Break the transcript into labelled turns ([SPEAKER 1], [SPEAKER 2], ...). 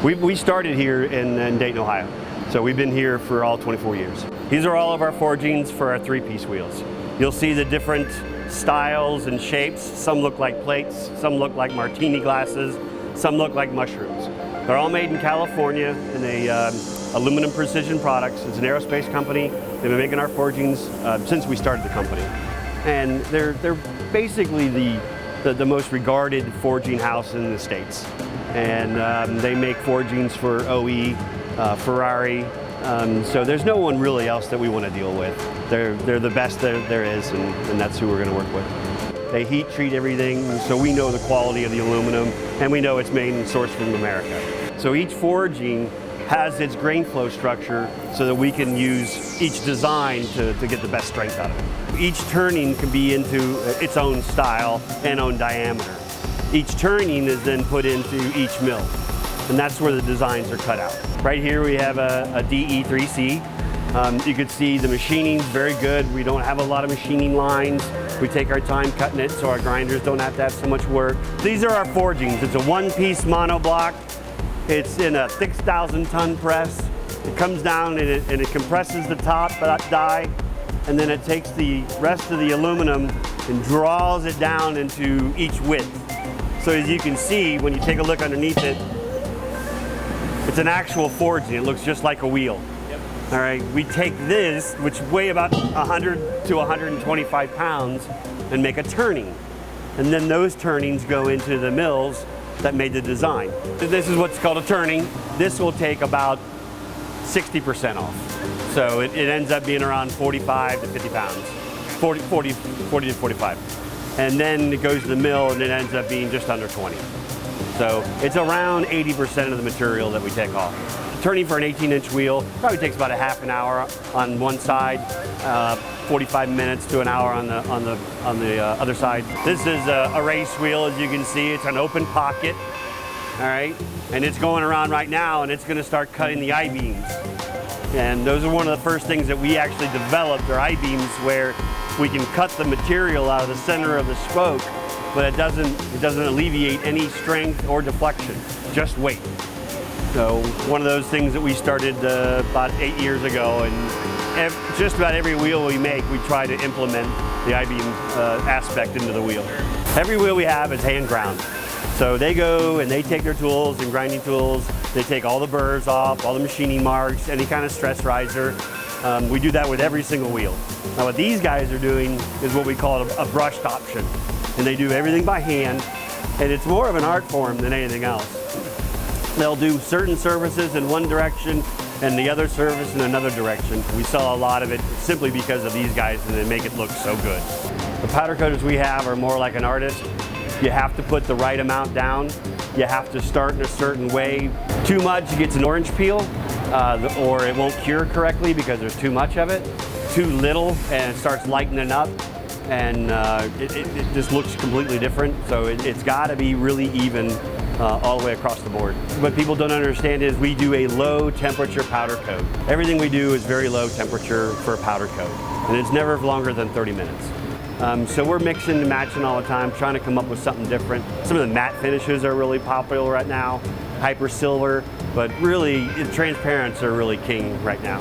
[SPEAKER 1] We started here in Dayton, Ohio. So we've been here for all 24 years. These are all of our forgings for our 3-piece wheels. You'll see the different styles and shapes. Some look like plates, some look like martini glasses, some look like mushrooms. They're all made in California in aluminum precision products. It's an aerospace company. They've been making our forgings since we started the company. And they're basically the most regarded forging house in the States. And they make forgings for OE, Ferrari. So there's no one really else that we want to deal with. They're the best there is, and that's who we're going to work with. They heat treat everything, so we know the quality of the aluminum, and we know it's made and sourced from America. So each forging has its grain flow structure so that we can use each design to get the best strength out of it. Each turning can be into its own style and own diameter. Each turning is then put into each mill, and that's where the designs are cut out. Right here we have a DE3C. You can see the machining's very good. We don't have a lot of machining lines. We take our time cutting it so our grinders don't have to have so much work. These are our forgings. It's a one-piece monoblock. It's in a 6,000-ton press. It comes down and it compresses the top die, and then it takes the rest of the aluminum and draws it down into each width. So as you can see, when you take a look underneath it, it's an actual forging. It looks just like a wheel. Yep. All right, we take this, which weigh about 100 to 125 pounds, and make a turning. And then those turnings go into the mills that made the design. This is what's called a turning. This will take about 60% off. So it ends up being around 45 to 50 pounds, 40 to 45. And then it goes to the mill and it ends up being just under 20. So it's around 80% of the material that we take off. Turning for an 18-inch wheel probably takes about a half an hour on one side, 45 minutes to an hour on the other side. This is a race wheel, as you can see. It's an open pocket, all right? And it's going around right now, and it's gonna start cutting the I-beams. And those are one of the first things that we actually developed, are I-beams, where we can cut the material out of the center of the spoke, but it doesn't alleviate any strength or deflection, just weight. So one of those things that we started about 8 years ago, and just about every wheel we make, we try to implement the I-beam aspect into the wheel. Every wheel we have is hand ground. So they go and they take their tools and grinding tools, they take all the burrs off, all the machining marks, any kind of stress riser. We do that with every single wheel. Now what these guys are doing is what we call a brushed option. And they do everything by hand, and it's more of an art form than anything else. They'll do certain services in one direction and the other service in another direction. We sell a lot of it simply because of these guys, and they make it look so good. The powder coaters we have are more like an artist. You have to put the right amount down. You have to start in a certain way. Too much gets an orange peel, or it won't cure correctly because there's too much of it. Too little and it starts lightening up, and it just looks completely different. So it's got to be really even all the way across the board. What people don't understand is we do a low temperature powder coat. Everything we do is very low temperature for a powder coat, and it's never longer than 30 minutes. So we're mixing and matching all the time, trying to come up with something different. Some of the matte finishes are really popular right now, hyper silver, but really transparents are really king right now.